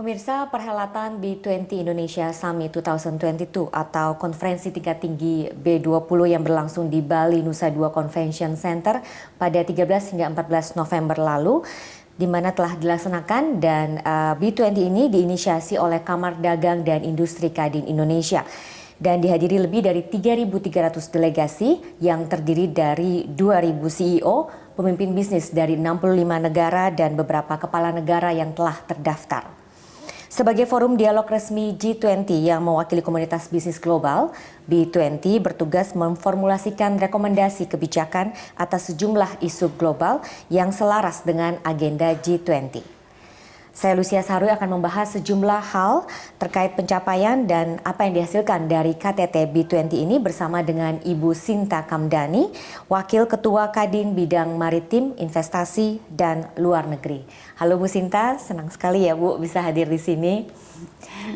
Pemirsa, perhelatan B20 Indonesia Summit 2022 atau konferensi tingkat tinggi B20 yang berlangsung di Bali Nusa Dua Convention Center pada 13 hingga 14 November lalu, di mana telah dilaksanakan, dan B20 ini diinisiasi oleh Kamar Dagang dan Industri Kadin Indonesia dan dihadiri lebih dari 3.300 delegasi yang terdiri dari 2.000 CEO, pemimpin bisnis dari 65 negara dan beberapa kepala negara yang telah terdaftar. Sebagai forum dialog resmi G20 yang mewakili komunitas bisnis global, B20 bertugas memformulasikan rekomendasi kebijakan atas sejumlah isu global yang selaras dengan agenda G20. Saya Lucia Saharwi akan membahas sejumlah hal terkait pencapaian dan apa yang dihasilkan dari KTT B20 ini bersama dengan Ibu Sinta Kamdani, Wakil Ketua Kadin Bidang Maritim, Investasi, dan Luar Negeri. Halo Bu Sinta, senang sekali ya Bu bisa hadir di sini.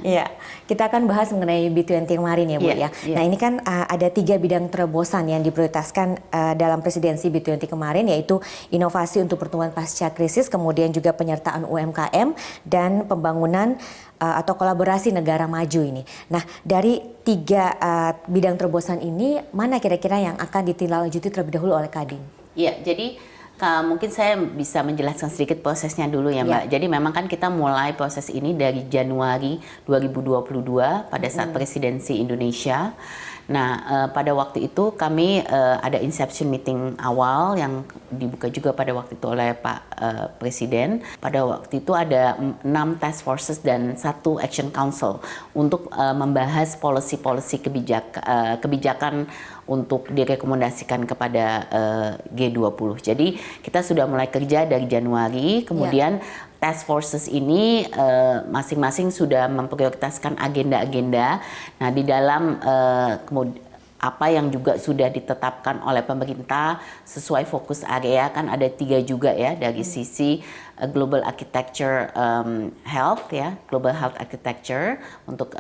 Ya, kita akan bahas mengenai B20 kemarin ya Bu ya. Nah ini kan ada 3 bidang terobosan yang diprioritaskan dalam presidensi B20 kemarin, yaitu inovasi untuk pertumbuhan pasca krisis, kemudian juga penyertaan UMKM dan pembangunan atau kolaborasi negara maju ini. Nah dari 3 bidang terobosan ini, mana kira-kira yang akan ditindaklanjuti terlebih dahulu oleh Kadin? Iya, jadi mungkin saya bisa menjelaskan sedikit prosesnya dulu ya Mbak. Jadi memang kan kita mulai proses ini dari Januari 2022 pada saat presidensi Indonesia. Nah, pada waktu itu kami ada inception meeting awal yang dibuka juga pada waktu itu oleh Pak Presiden. Pada waktu itu ada 6 task forces dan 1 action council untuk membahas policy-policy kebijakan untuk direkomendasikan kepada G20. Jadi kita sudah mulai kerja dari Januari, kemudian task forces ini masing-masing sudah memprioritaskan agenda-agenda. Nah, di dalam apa yang juga sudah ditetapkan oleh pemerintah sesuai fokus area, kan ada 3 juga ya, dari sisi global architecture health ya, global health architecture untuk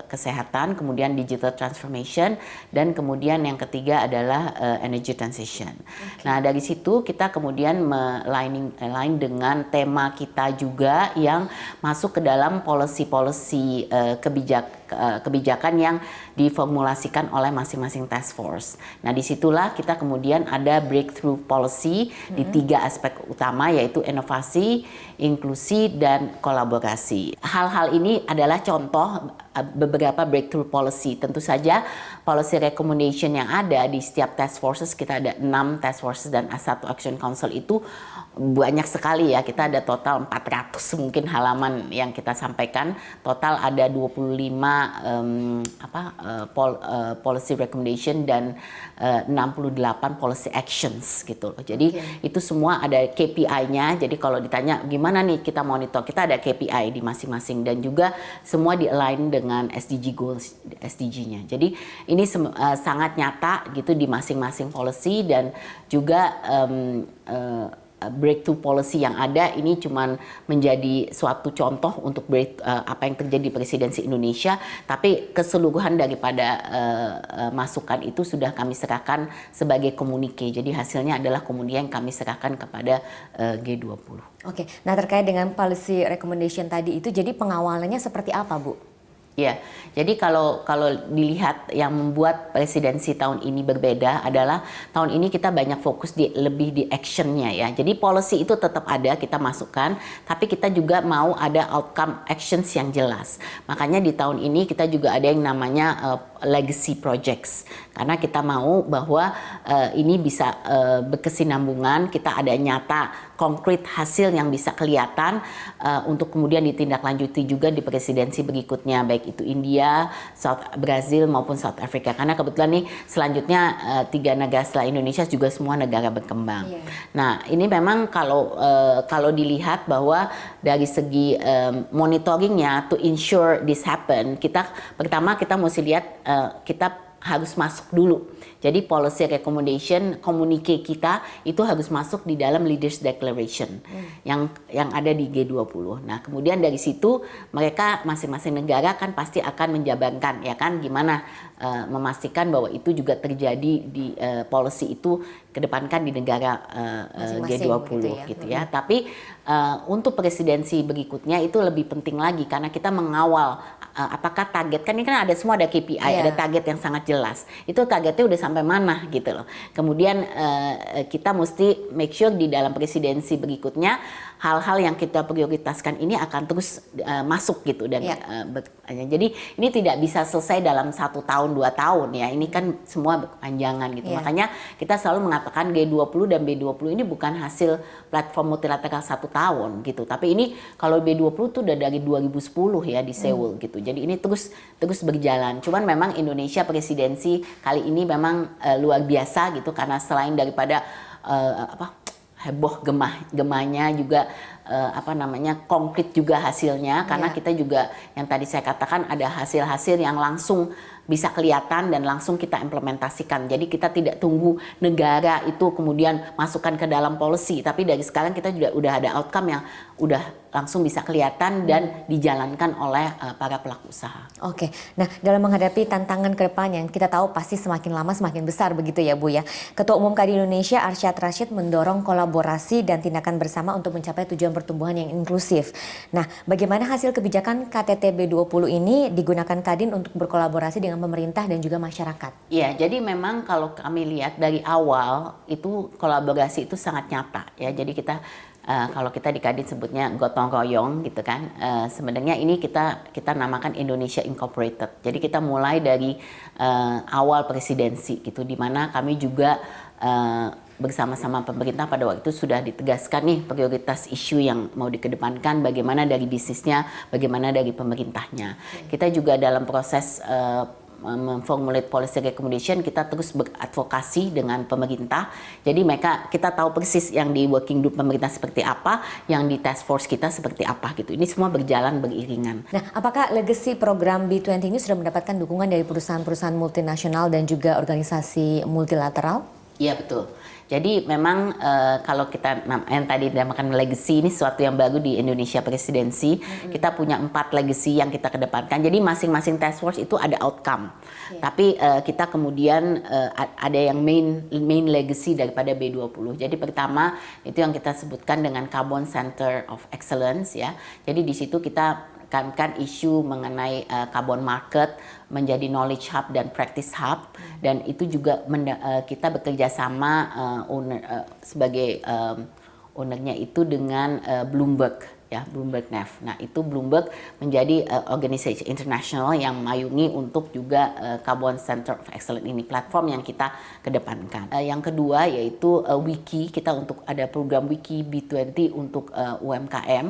kesehatan, kemudian digital transformation, dan kemudian yang ketiga adalah energy transition. Nah dari situ kita kemudian align dengan tema kita juga yang masuk ke dalam policy kebijakan yang diformulasikan oleh masing-masing task force. Nah disitulah kita kemudian ada breakthrough policy di 3 aspek utama, yaitu inovasi, inklusi, dan kolaborasi. Hal-hal ini adalah contoh beberapa breakthrough policy. Tentu saja policy recommendation yang ada di setiap task forces, kita ada 6 task forces dan 1 action council, itu banyak sekali ya. Kita ada total 400 mungkin halaman yang kita sampaikan. Total ada 25 policy recommendation dan 68 policy actions gitu loh. Jadi itu semua ada KPI-nya. Jadi kalau ditanya gimana nih kita monitor, kita ada KPI di masing-masing dan juga semua di-align dengan SDG goals, SDG-nya. Jadi ini sangat nyata gitu di masing-masing policy, dan juga breakthrough policy yang ada ini cuman menjadi suatu contoh untuk apa yang terjadi di presidensi Indonesia, tapi keseluruhan daripada masukan itu sudah kami serahkan sebagai komunike. Jadi hasilnya adalah kemudian kami serahkan kepada G20. Oke, nah terkait dengan policy recommendation tadi itu, jadi pengawalannya seperti apa Bu? Ya, jadi kalau dilihat yang membuat presidensi tahun ini berbeda adalah tahun ini kita banyak fokus lebih di actionnya ya. Jadi policy itu tetap ada, kita masukkan, tapi kita juga mau ada outcome actions yang jelas. Makanya di tahun ini kita juga ada yang namanya legacy projects, karena kita mau bahwa ini bisa berkesinambungan, kita ada nyata konkret hasil yang bisa kelihatan untuk kemudian ditindaklanjuti juga di presidensi berikutnya, baik itu India, Brazil maupun South Africa. Karena kebetulan nih selanjutnya 3 negara setelah Indonesia juga semua negara berkembang. Nah ini memang kalau dilihat bahwa dari segi monitoringnya to ensure this happen, pertama kita mesti lihat kita harus masuk dulu. Jadi policy recommendation, communique kita itu harus masuk di dalam Leaders Declaration yang ada di G20. Nah, kemudian dari situ mereka masing-masing negara kan pasti akan menjabarkan ya kan gimana memastikan bahwa itu juga terjadi di policy itu kedepankan di negara G20 gitu ya. Tapi untuk presidensi berikutnya itu lebih penting lagi karena kita mengawal apakah target, kan ini kan ada semua, ada KPI, ada target yang sangat jelas. Itu targetnya udah sampai mana gitu loh. Kemudian kita mesti make sure di dalam presidensi berikutnya hal-hal yang kita prioritaskan ini akan terus masuk gitu dan jadi ini tidak bisa selesai dalam 1 tahun 2 tahun ya. Ini kan semua berkepanjangan gitu. Makanya kita selalu mengatakan G20 dan B20 ini bukan hasil platform multilateral 1 tahun gitu. Tapi ini kalau B20 tuh udah dari 2010 ya di Seoul gitu. Jadi ini terus berjalan. Cuman memang Indonesia presidensi kali ini memang luar biasa gitu karena selain daripada heboh gemahnya juga konkret juga hasilnya karena kita juga yang tadi saya katakan ada hasil-hasil yang langsung bisa kelihatan dan langsung kita implementasikan. Jadi kita tidak tunggu negara itu kemudian masukkan ke dalam policy, tapi dari sekarang kita juga udah ada outcome yang udah langsung bisa kelihatan dan dijalankan oleh para pelaku usaha. Oke, nah dalam menghadapi tantangan ke depan yang kita tahu pasti semakin lama semakin besar begitu ya Bu ya. Ketua Umum Kadin Indonesia Arsyad Rashid mendorong kolaborasi dan tindakan bersama untuk mencapai tujuan pertumbuhan yang inklusif. Nah, bagaimana hasil kebijakan KTT B20 ini digunakan Kadin untuk berkolaborasi dengan pemerintah dan juga masyarakat? Iya, jadi memang kalau kami lihat dari awal itu kolaborasi itu sangat nyata ya. Jadi kita kalau kita di Kadin sebutnya gotong royong gitu kan. Sebenarnya ini kita namakan Indonesia Incorporated. Jadi kita mulai dari awal presidensi gitu, di mana kami juga bersama-sama pemerintah pada waktu itu sudah ditegaskan nih prioritas isu yang mau dikedepankan, bagaimana dari bisnisnya, bagaimana dari pemerintahnya. Kita juga dalam proses memformulate policy recommendation, kita terus beradvokasi dengan pemerintah. Jadi kita tahu persis yang di working group pemerintah seperti apa, yang di task force kita seperti apa gitu. Ini semua berjalan beriringan. Nah, apakah legacy program B20 ini sudah mendapatkan dukungan dari perusahaan-perusahaan multinasional dan juga organisasi multilateral? Iya, betul. Jadi memang kalau kita yang tadi dinamakan legacy, ini sesuatu yang baru di Indonesia presidensi. Kita punya 4 legacy yang kita kedepankan. Jadi masing-masing task force itu ada outcome. Tapi kita kemudian ada yang main legacy daripada B20. Jadi pertama itu yang kita sebutkan dengan Carbon Center of Excellence ya. Jadi di situ kita kan isu mengenai carbon market menjadi knowledge hub dan practice hub, dan itu juga kita bekerja sama sebagai ownernya itu dengan Bloomberg ya, Bloomberg NEF. Nah, itu Bloomberg menjadi organisasi internasional yang memayungi untuk juga Carbon Center of Excellence ini, platform yang kita kedepankan. Yang kedua yaitu Wiki, kita untuk ada program Wiki B20 untuk UMKM,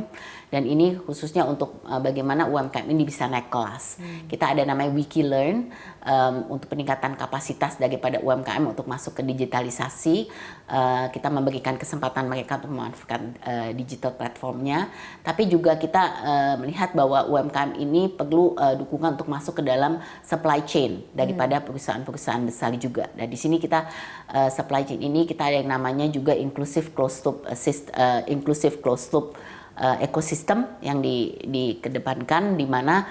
dan ini khususnya untuk bagaimana UMKM ini bisa naik kelas. Kita ada namanya Wiki Learn untuk peningkatan kapasitas daripada UMKM untuk masuk ke digitalisasi. Kita memberikan kesempatan mereka untuk memanfaatkan digital platformnya. Tapi juga kita melihat bahwa UMKM ini perlu dukungan untuk masuk ke dalam supply chain daripada perusahaan-perusahaan besar juga. Dan di sini kita supply chain ini kita ada yang namanya juga inclusive closed loop ekosistem yang dikedepankan, di mana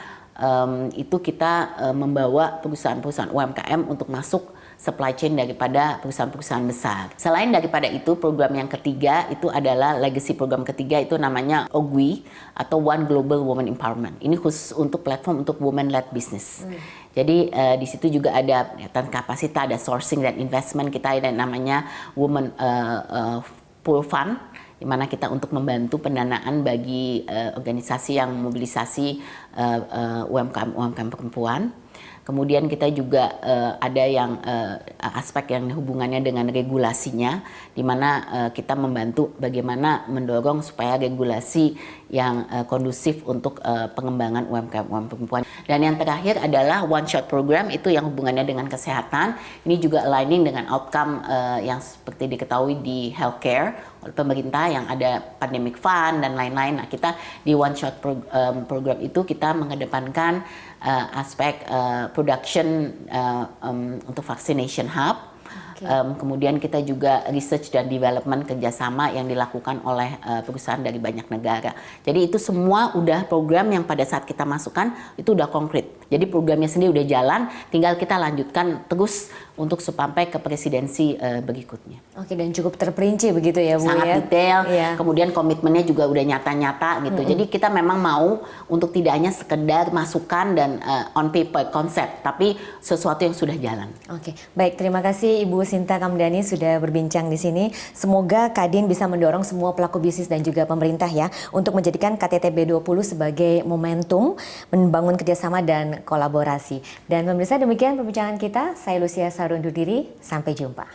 itu kita membawa perusahaan-perusahaan UMKM untuk masuk supply chain daripada perusahaan-perusahaan besar. Selain daripada itu, program yang ketiga itu adalah legacy program ketiga, itu namanya OGWI atau One Global Women Empowerment. Ini khusus untuk platform untuk women-led business. Jadi di situ juga ada kapasitas, ada sourcing dan investment. Kita ada namanya Women Pool Fund, di mana kita untuk membantu pendanaan bagi organisasi yang mobilisasi UMKM perempuan. Kemudian kita juga ada yang aspek yang hubungannya dengan regulasinya, di mana kita membantu bagaimana mendorong supaya regulasi yang kondusif untuk pengembangan UMKM perempuan. Dan yang terakhir adalah One Shot Program, itu yang hubungannya dengan kesehatan. Ini juga aligning dengan outcome yang seperti diketahui di healthcare oleh pemerintah, yang ada pandemic fund dan lain-lain. Nah, kita di One Shot Program itu kita mengedepankan aspek production untuk vaccination hub. Kemudian kita juga research dan development kerjasama yang dilakukan oleh perusahaan dari banyak negara. Jadi itu semua udah program yang pada saat kita masukkan itu udah konkret. Jadi programnya sendiri udah jalan, tinggal kita lanjutkan terus untuk sampai ke presidensi berikutnya. Oke, dan cukup terperinci begitu ya Bu? Sangat detail, kemudian komitmennya juga udah nyata-nyata gitu. Jadi kita memang mau untuk tidak hanya sekedar masukan dan on paper konsep, tapi sesuatu yang sudah jalan. Oke, baik, terima kasih Ibu Sinta Kamdani sudah berbincang di sini. Semoga Kadin bisa mendorong semua pelaku bisnis dan juga pemerintah ya untuk menjadikan KTT B20 sebagai momentum membangun kerjasama dan kolaborasi. Dan pemirsa, demikian perbincangan kita. Saya Lucia Sarun undur diri, sampai jumpa.